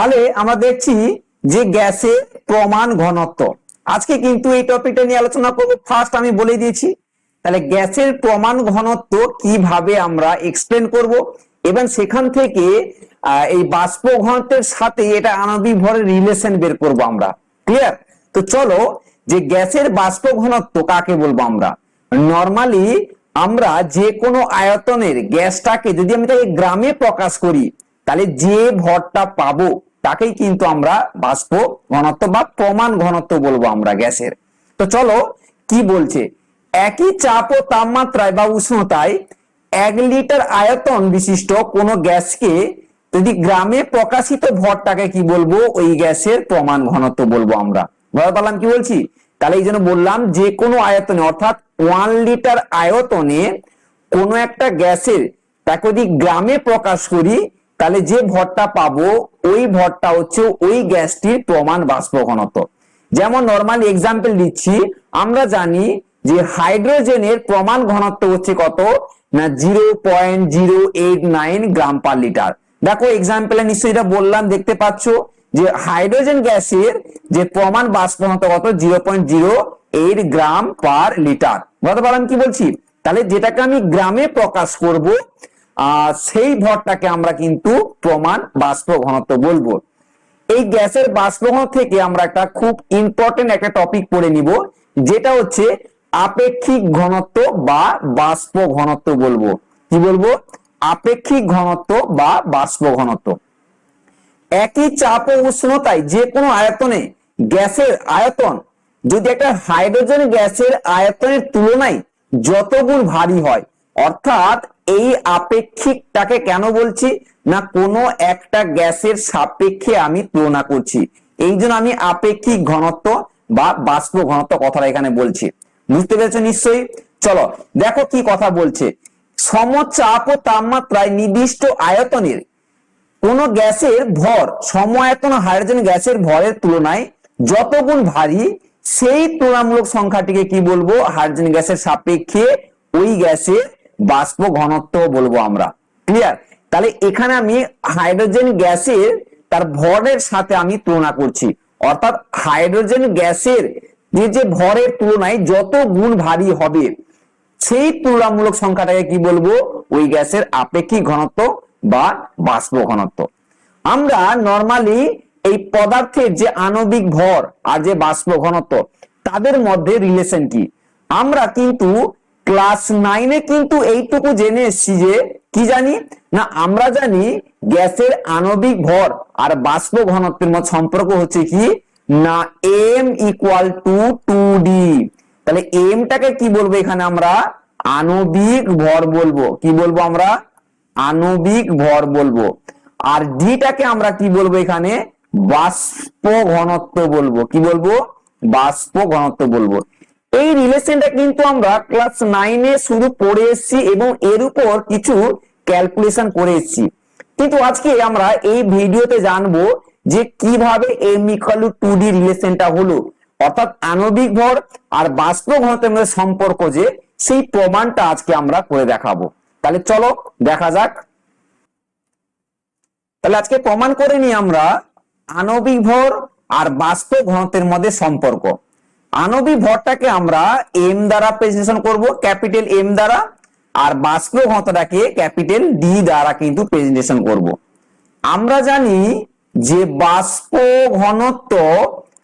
তাহলে আমরা দেখছি যে গ্যাসের প্রমাণ ঘনত্ব। আজকে কিন্তু এই টপিকটা নিয়ে আলোচনা করব। ফার্স্ট আমি বলে দিয়েছি, তাহলে গ্যাসের প্রমাণ ঘনত্ব কিভাবে আমরা এক্সপ্লেন করব এবং সেখান থেকে এই বাষ্প ঘনত্বের সাথে এটা আণবিক ভরের রিলেশন বের করব আমরা। ক্লিয়ার? তো চলো, যে গ্যাসের বাষ্প ঘনত্ব কাকে বলবো আমরা? নরমালি আমরা যে কোনো আয়তনের গ্যাসটাকে যদি আমি তাকে গ্রামে প্রকাশ করি, তাহলে যে ভরটা পাবো তাকেই কিন্তু আমরা বাষ্প ঘনত্ব বা প্রমাণ ঘনত্ব বলবো আমরা গ্যাসের। তো চলো কি বলছে, একই চাপ ও তাপমাত্রায় বা উষ্ণতায় 1 লিটার আয়তন বিশিষ্ট কোন গ্যাসকে যদি গ্রামে প্রকাশিত ভরটাকে কি বলবো? ওই গ্যাসের প্রমাণ ঘনত্ব বলবো আমরা। বুঝতে পারলাম কি বলছি? তাহলে এই জন্য বললাম যে কোনো আয়তনে, অর্থাৎ 1 লিটার আয়তনে কোনো একটা গ্যাসের তাকে যদি গ্রামে প্রকাশ করি, তাহলে যে ভরটা পাবো ওই ভরটা হচ্ছে ওই গ্যাসটির প্রমাণ বাষ্প ঘনত্ব। যেমন নরমালি এক্সাম্পল দিচ্ছি, আমরা জানি যে হাইড্রোজেনের প্রমাণ ঘনত্ব হচ্ছে কত না 0.089 গ্রাম পার লিটার। দেখো এক্সাম্পলে নিশ্চয়ই এটা বললাম, দেখতে পাচ্ছ যে হাইড্রোজেন গ্যাসের যে প্রমাণ বাষ্প ঘনত্ব কত 0.08 গ্রাম পার লিটার। বুঝতে পারলাম কি বলছি? তাহলে যেটাকে আমি গ্রামে প্রকাশ করব সেই ভরটাকে আমরা কিন্তু প্রমাণ বাষ্প ঘনত্ব বলবো। এই গ্যাসের বাষ্প ঘনত্ব থেকে আমরা একটা খুব ইম্পর্টেন্ট একটা টপিক পড়ে নিব, যেটা হচ্ছে আপেক্ষিক ঘনত্ব বা বাষ্প ঘনত্ব বলবো। কি বলবো? আপেক্ষিক ঘনত্ব বা বাষ্প ঘনত্ব। একই চাপ ও উষ্ণতায় যে কোনো আয়তনে গ্যাসের আয়তন যদি একটা হাইড্রোজেন গ্যাসের আয়তনের তুলনায় যত গুণ ভারী হয়, অর্থাৎ এই আপেক্ষিকটাকে কেন বলছি না কোনো একটা গ্যাসের সাপেক্ষে আমি তুলনা করছি, এই জন্য আমি আপেক্ষিক ঘনত্ব বা বাষ্প ঘনত্ব কথাটা এখানে বলছি। বুঝতে পেরেছো নিশ্চয়ই? চলো দেখো কি কথা বলছে, সমচাপ ও তাপমাত্রায় নির্দিষ্ট আয়তনের কোন গ্যাসের ভর সম আয়তন হাইড্রোজেন গ্যাসের ভরের তুলনায় যত গুণ ভারী, সেই তুলনামূলক সংখ্যাটিকে কি বলবো? হাইড্রোজেন গ্যাসের সাপেক্ষে ওই গ্যাসের বাষ্প ঘনত্ব বলবো আমরা। ক্লিয়ার? তাহলে এখানে আমি হাইড্রোজেন গ্যাসের তার ভরের সাথে আমি তুলনা করছি, অর্থাৎ হাইড্রোজেন গ্যাসের যে ভরের তুলনায় যত গুণ ভারী হবে সেই তুলনামূলক সংখ্যাটাকে কি বলবো? ওই গ্যাসের আপেক্ষিক ঘনত্ব বা বাষ্প ঘনত্ব। আমরা নরমালি এই পদার্থের যে আণবিক ভর আর যে বাষ্প ঘনত্ব তাদের মধ্যে রিলেশন কি, আমরা কিন্তু ক্লাস 9-এ কিন্তু এইটুকু জেনে এসেছি যে কি জানি না, আমরা জানি গ্যাসের আণবিক ভর আর বাষ্প ঘনত্বের মধ্যে সম্পর্ক হচ্ছে কি না m = 2d। তাহলে এমটাকে কি বলবো এখানে আমরা? আণবিক ভর বলবো। কি বলবো আমরা? আণবিক ভর বলবো। আর ডিটাকে আমরা কি বলবো এখানে? বাষ্প ঘনত্ব বলবো। কি বলবো? বাষ্প ঘনত্ব বলবো। এই রিলেশনটা কিন্তু আমরা ক্লাস 9-এ শুধু পড়ে এসেছি এবং এর উপর কিছু ক্যালকুলেশন করে এসেছি, কিন্তু আজকে আমরা এই ভিডিওতে জানবো যে কিভাবে m = 2d রিলেশনটা হলো, অর্থাৎ আণবিক ভর আর বাষ্প ঘনত্বের মধ্যে সম্পর্ক যে সেই প্রমাণটা আজকে আমরা করে দেখাবো। তাহলে চলো দেখা যাক। তাহলে আজকে প্রমাণ করে নিই আমরা আণবিক ভর আর বাষ্প ঘনত্বের মধ্যে সম্পর্ক। আণবিক ভরটাকে আমরা m দ্বারা প্রেজেন্টেশন করব, ক্যাপিটাল M দ্বারা, আর বাষ্প ঘনত্বটাকে ক্যাপিটাল D দ্বারা কিন্তু প্রেজেন্টেশন করব। আমরা জানি যে বাষ্প ঘনত্ব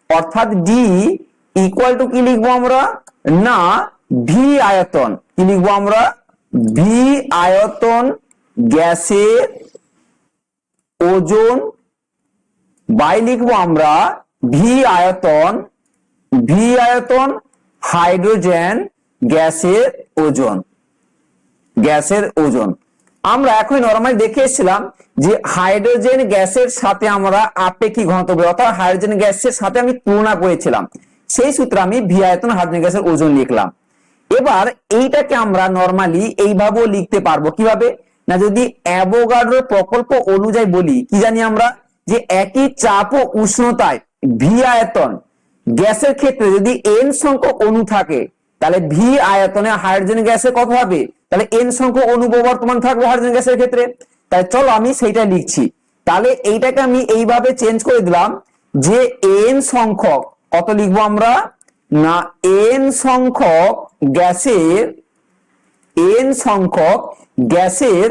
অর্থাৎ D = কি লিখবো আমরা না V আয়তন। কি লিখবো আমরা? V আয়তন গ্যাসের ওজন বাই লিখবো আমরা V আয়তন হাইড্রোজেন গ্যাসের ওজন। গ্যাসের ওজন আমরা এখন নরমালি দেখে এসেছিলাম যে হাইড্রোজেন গ্যাসের সাথে আমরা আপেক্ষিক ঘনত্ব বলি, অর্থাৎ হাইড্রোজেন গ্যাসের সাথে আমি তুলনা করেছিলাম, সেই সূত্রে আমি V আয়তন হাইড্রোজেন গ্যাসের ওজন লিখলাম। এবার এইটাকে আমরা নরমালি এইভাবেও লিখতে পারবো। কিভাবে না, যদি অ্যাভোগাড্রোর প্রকল্প অনুযায়ী বলি, কি জানি আমরা যে একই চাপ ও উষ্ণতায় V আয়তন গ্যাসের ক্ষেত্রে যদি n সংখ্যক অণু থাকে, তাহলে V আয়তনে হাইড্রোজেন গ্যাসের কত হবে? তাহলে n সংখ্যক অণু বর্তমান থাকবে হাইড্রোজেন গ্যাসের ক্ষেত্রে। তাই চলো আমি সেইটা লিখছি। তাহলে এইটাকে আমি এইভাবে চেঞ্জ করে দিলাম যে এন সংখ্যক কত লিখবো আমরা না এন সংখ্যক গ্যাসের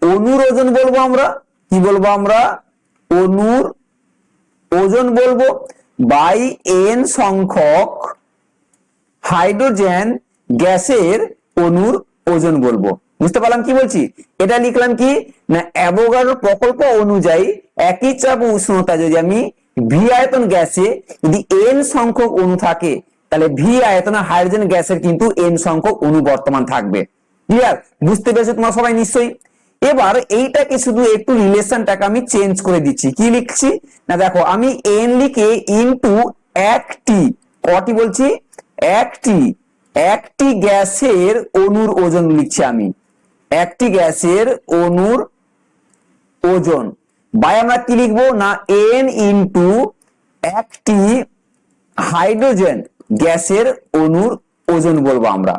অণুর ওজন বলবো আমরা কি বলবো আমরা অণুর ওজন বলবো বাই এন সংখ্যক হাইড্রোজেন গ্যাসের অণুর ওজন বলবো। বুঝতে পারলাম কি বলছি? এটা লিখলাম কি না অ্যাভোগাড্রো প্রকল্প অনুযায়ী একই চাপ ও উষ্ণতা যদি আমি ভি আয়তন গ্যাসে যদি এন সংখ্যক অণু থাকে তাহলে ভি আয়তনে হাইড্রোজেন গ্যাসের কিন্তু এন সংখ্যক অণু বর্তমান থাকবে। ক্লিয়ার? বুঝতে পেরেছো তোমরা সবাই নিশ্চয়ই? এবার এইটাকে শুধু একটু রিলেশনটাকে আমি চেঞ্জ করে দিচ্ছি। কি লিখছি না দেখো আমি এন লিখে ইনটু একটি কটি বলছি একটি গ্যাসের অণুর ওজন লিখছি আমি একটি গ্যাসের অণুর ওজন বাই আমরা কি লিখবো না এন ইনটু একটি হাইড্রোজেন গ্যাসের অণুর ওজন বলবো আমরা।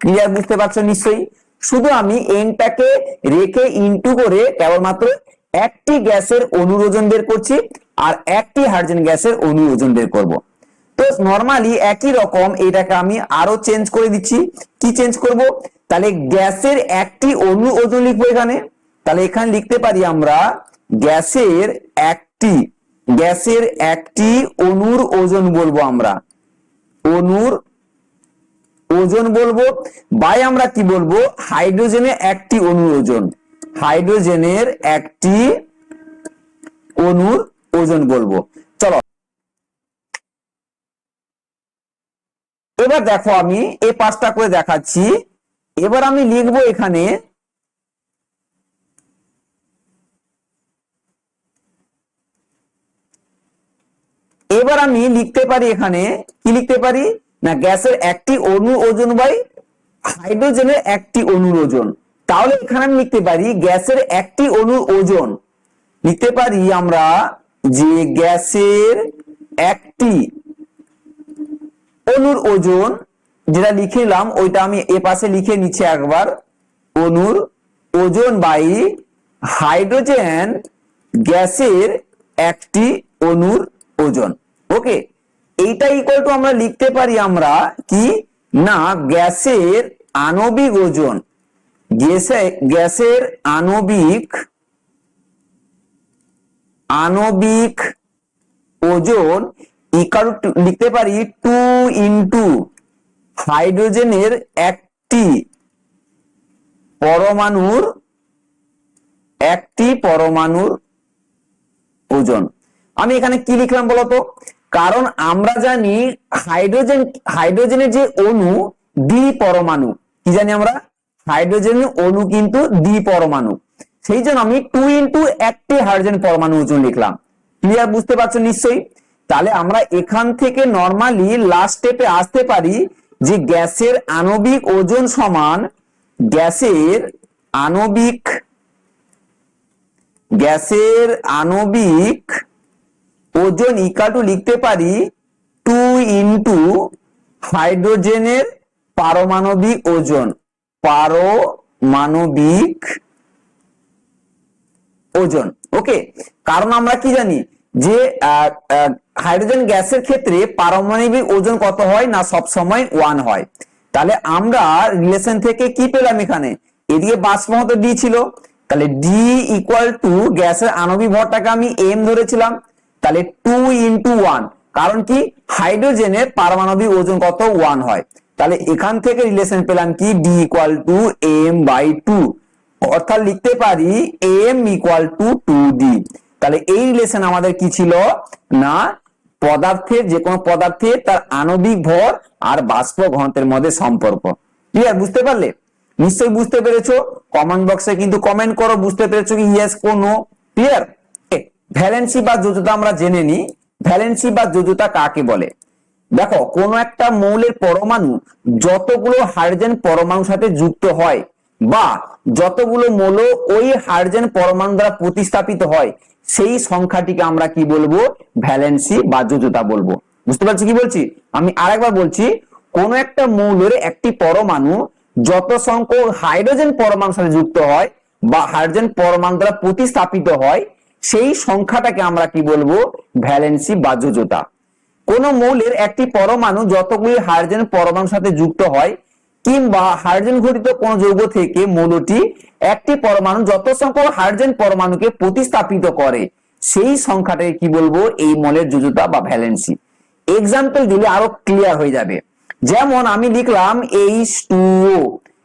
ক্লিয়ার? বুঝতে পারছো নিশ্চয়ই? শুধু আমি এনটাকে রেখে ইনটু করে কেবলমাত্র একটি গ্যাসের অণুর ওজন বের করছি আর একটি হাইড্রোজেন গ্যাসের অণুর ওজন বের করব। তো নরমালি একই রকম এটাকে আমি আরো চেঞ্জ করে দিচ্ছি। কি চেঞ্জ করব? তাহলে গ্যাসের একটি অণুর ওজন লিখবো এখানে। তাহলে এখানে লিখতে পারি আমরা গ্যাসের একটি অণুর ওজন বলবো আমরা অণুর ওজন বলবো বাই আমরা কি বলবো হাইড্রোজেনের একটি অণুর ওজন বলবো। চলো এবার দেখো আমি এই পাঁচটা করে দেখাচ্ছি। এবার আমি লিখবো এখানে এবার আমি লিখতে পারি এখানে কি লিখতে পারি না গ্যাসের একটি অণুর ওজন বাই হাইড্রোজেনের একটি অণুর ওজন। তাহলে এখানে আমি লিখতে পারি গ্যাসের একটি অণুর ওজন লিখতে পারি আমরা যে গ্যাসের একটি অণুর ওজন যেটা লিখলাম ওইটা আমি এ পাশে লিখে নিচ্ছি একবার অণুর ওজন বাই হাইড্রোজেন গ্যাসের একটি অণুর ওজন। ওকে, এইটা ইকুয়াল টু আমরা লিখতে পারি আমরা কি না গ্যাসের আণবিক ওজন গ্যাসের আণবিক ওজন ইকুয়াল টু লিখতে পারি 2 ইনটু হাইড্রোজেনের একটি পরমাণুর ওজন। আমি এখানে কি লিখলাম বলতো? কারণ আমরা জানি হাইড্রোজেনের যে অণু দ্বি পরমাণু কি জানি আমরা হাইড্রোজেনের অণু কিন্তু দ্বি পরমাণু, সেই জন্য আমি 2 ইনটু একটি হাইড্রোজেন পরমাণু ওজন লিখলাম। ক্লিয়ার? বুঝতে পারছো নিশ্চয়ই? তাহলে আমরা এখান থেকে নরমালি লাস্ট স্টেপে আসতে পারি যে গ্যাসের আণবিক ওজন সমান গ্যাসের আণবিক ওজন ইকুয়াল টু লিখতে পারি 2 ইনটু হাইড্রোজেনের পারমাণবিক ওজন ওকে, কারণ আমরা কি জানি যে হাইড্রোজেন গ্যাসের ক্ষেত্রে পারমাণবিক ওজন কত হয় না সব সময় 1 হয়। তাহলে আমরা রিলেশন থেকে কি পেলাম এখানে এদিকে বাষ্পমত ডি ছিল, তাহলে ডি ইকুয়াল টু গ্যাসের আণবিক ভরটাকে আমি এম ধরেছিলাম, তাহলে 2 ইনটু 1 কারণ কি হাইড্রোজেনের পারমাণবিক ওজন কত 1 হয়। তাহলে এখান থেকে রিলেশন পেলাম কি D equal to M by 2, অর্থাৎ লিখতে পারি এম ইকুয়াল টু 2d। তাহলে এই রিলেশন আমাদের কি ছিল না পদার্থের যে কোনো পদার্থের তার আণবিক ভর আর বাষ্প ঘনত্বের মধ্যে সম্পর্ক। ক্লিয়ার? বুঝতে পারলে? নিশ্চয়ই বুঝতে পেরেছো। কমেন্ট বক্সে কিন্তু কমেন্ট করো বুঝতে পেরেছো কি ইয়েস কো নো। ক্লিয়ার? ভ্যালেন্সি বা যোজ্যতা আমরা জেনে নিই। ভ্যালেন্সি বা যোজ্যতা কাকে বলে? দেখো কোন একটা মৌলের পরমাণু যতগুলো হাইড্রোজেন পরমাণুর সাথে যুক্ত হয় বা যতগুলো মৌল ওই হাইড্রোজেন পরমাণু দ্বারা প্রতিস্থাপিত হয় সেই সংখ্যাটিকে আমরা কি বলবো ভ্যালেন্সি বা যোজ্যতা বলবো। বুঝতে পারছি কি বলছি? আমি আরেকবার বলছি, কোন একটা মৌলের একটি পরমাণু যত সংখ্যক হাইড্রোজেন পরমাণুর সাথে যুক্ত হয় বা হাইড্রোজেন পরমাণু দ্বারা প্রতিস্থাপিত হয় সেই সংখ্যাটাকে আমরা কি বলবো, ভ্যালেন্সি বা যোজ্যতা। কোন মৌলের একটি পরমাণু যতগুলি হাইড্রোজেন পরমাণুর সাথে যুক্ত হয় কিংবা হাইড্রোজেন ঘটিত কোন যৌগ থেকে মৌলটি একটি পরমাণু যত সংখ্যক হাইড্রোজেন পরমাণুকে প্রতিস্থাপিত করে সেই সংখ্যাটাকে কি বলবো, এই মৌলের যোজ্যতা বা ভ্যালেন্সি। এক্সাম্পল দিলে আরো ক্লিয়ার হয়ে যাবে। যেমন আমি লিখলাম H2O,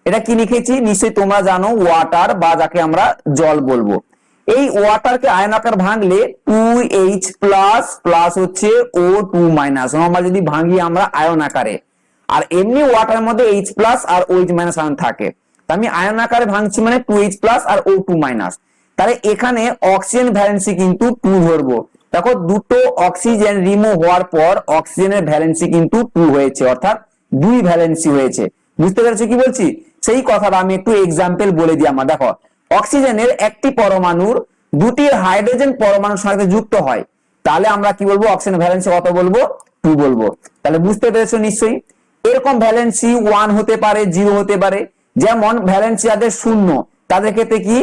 এটা কি লিখেছি নিশ্চয়ই তোমরা জানো, ওয়াটার বা যাকে আমরা জল বলবো। এই ওয়াটারকে আয়ন আকার ভাঙলে 2H প্লাস প্লাস হচ্ছে O2 মাইনাস, নরমাল যদি ভাঙি আমরা আয়ন আকারে। আর এমনি ওয়াটারের মধ্যে H প্লাস আর OH মাইনাস আয়ন থাকে, আমি আয়ন আকারে ভাঙছি মানে 2H প্লাস আর O2 মাইনাস। তাহলে এখানে অক্সিজেন ভ্যালেন্সি কিন্তু 2 ধরবো। দেখো দুটো অক্সিজেন রিমুভ হওয়ার পর অক্সিজেনের ভ্যালেন্সি কিন্তু 2 হয়েছে, অর্থাৎ 2 ভ্যালেন্সি হয়েছে। বুঝতে পেরেছো কি বলছি? সেই কথাটা আমি একটু এক্সাম্পল বলে দিই। আমার দেখো, অক্সিজেনের একটি পরমাণুর দুটি হাইড্রোজেন পরমাণুর সাথে যুক্ত হয়, তাহলে আমরা কি বলবো, অক্সিজেন ভ্যালেন্সি কত বলবো, 2 বলবো। তাহলে বুঝতে পেরেছো নিশ্চয়ই? এরকম ভ্যালেন্সি 1 হতে পারে, 0 হতে পারে। যেমন ভ্যালেন্সি যাদের 0 তাদের ক্ষেত্রে কি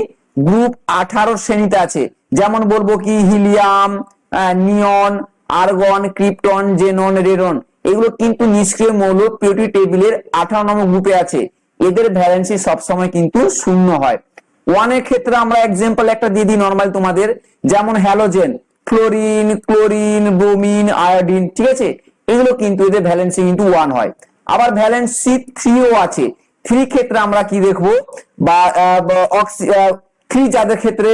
গ্রুপ 18 শ্রেণীতে আছে, যেমন বলবো কি হিলিয়াম, নিয়ন, আর্গন, ক্রিপ্টন, জেনন, রেডন, এগুলো কিন্তু নিষ্ক্রিয় মৌল পিরিয়ডিক টেবিলের 18 নম্বর গ্রুপে আছে। এদের ভ্যালেন্সি সবসময় কিন্তু 0 হয়। 1 এর ক্ষেত্রে আমরা এক্সাম্পল একটা দিয়ে দিই নরমাল তোমাদের, যেমন halogen, fluorine, chlorine, bromine, iodine, ঠিক আছে, এগুলো কিন্তু এদের ভ্যালেন্সি কিন্তু 1 হয়। আবার ভ্যালেন্সি 3 ও আছে। 3 ক্ষেত্রে আমরা কি দেখবো, বা 3 যাদের ক্ষেত্রে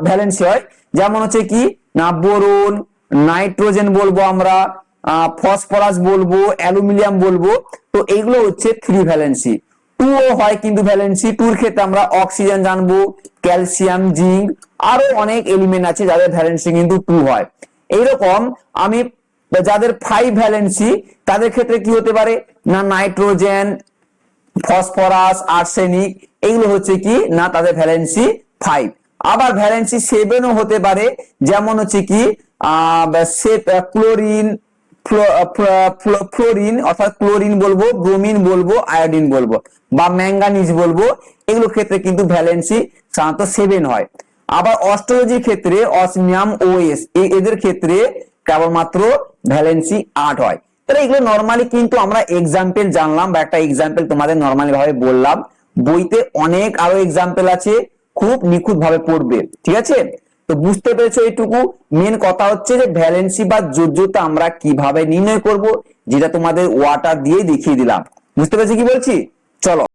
ভ্যালেন্সি হয়, যেমন হচ্ছে কি না বোরন, নাইট্রোজেন বলবো আমরা, ফসফরাস বলবো, অ্যালুমিনিয়াম বলবো। তো এইগুলো হচ্ছে 3 ভ্যালেন্সি। 2 ও হয় কিন্তু ভ্যালেন্সি 2 এর ক্ষেত্রে আমরা অক্সিজেন জানবো, ক্যালসিয়াম, জিঙ্ক, আরো অনেক এলিমেন্ট আছে যাদের ভ্যালেন্সি কিন্তু 2 হয়। এইরকম আমি যাদের 5 ভ্যালেন্সি তাদের ক্ষেত্রে কি হতে পারে না নাইট্রোজেন, ফসফরাস, আর্সেনিক, এগুলো হচ্ছে কি না তাদের ভ্যালেন্সি 5। আবার ভ্যালেন্সি 7 ও হতে পারে, যেমন হচ্ছে কি ক্লোরিন, ফ্লোরিন অর্থাৎ ক্লোরিন বলবো, ব্রোমিন বলবো, আয়োডিন বলবো, বা ম্যাঙ্গানিজ বলবো, এগুলো ক্ষেত্রে কিন্তু ভ্যালেন্সি সাধারণত 7 হয়। আবার অস্ট্রোলজির ক্ষেত্রে অসমিয়াম, ওএস, এদের ক্ষেত্রে কেবলমাত্র ভ্যালেন্সি 8 হয়। তাহলে এগুলো নরমালি কিন্তু আমরা এক্সাম্পল জানলাম বা একটা এক্সাম্পল তোমাদের নরমালি ভাবে বললাম। বইতে অনেক আরো এক্সাম্পল আছে, খুব নিখুঁত ভাবে পড়বে, ঠিক আছে? তো বুঝতে পেরেছো এইটুকু। মেন কথা হচ্ছে যে ভ্যালেন্সি বা যোজ্যতা আমরা কিভাবে নির্ণয় করব, যেটা তোমাদের ওয়াটার দিয়ে দেখিয়ে দিলাম। বুঝতে পেরেছো কি বলছি? চলো।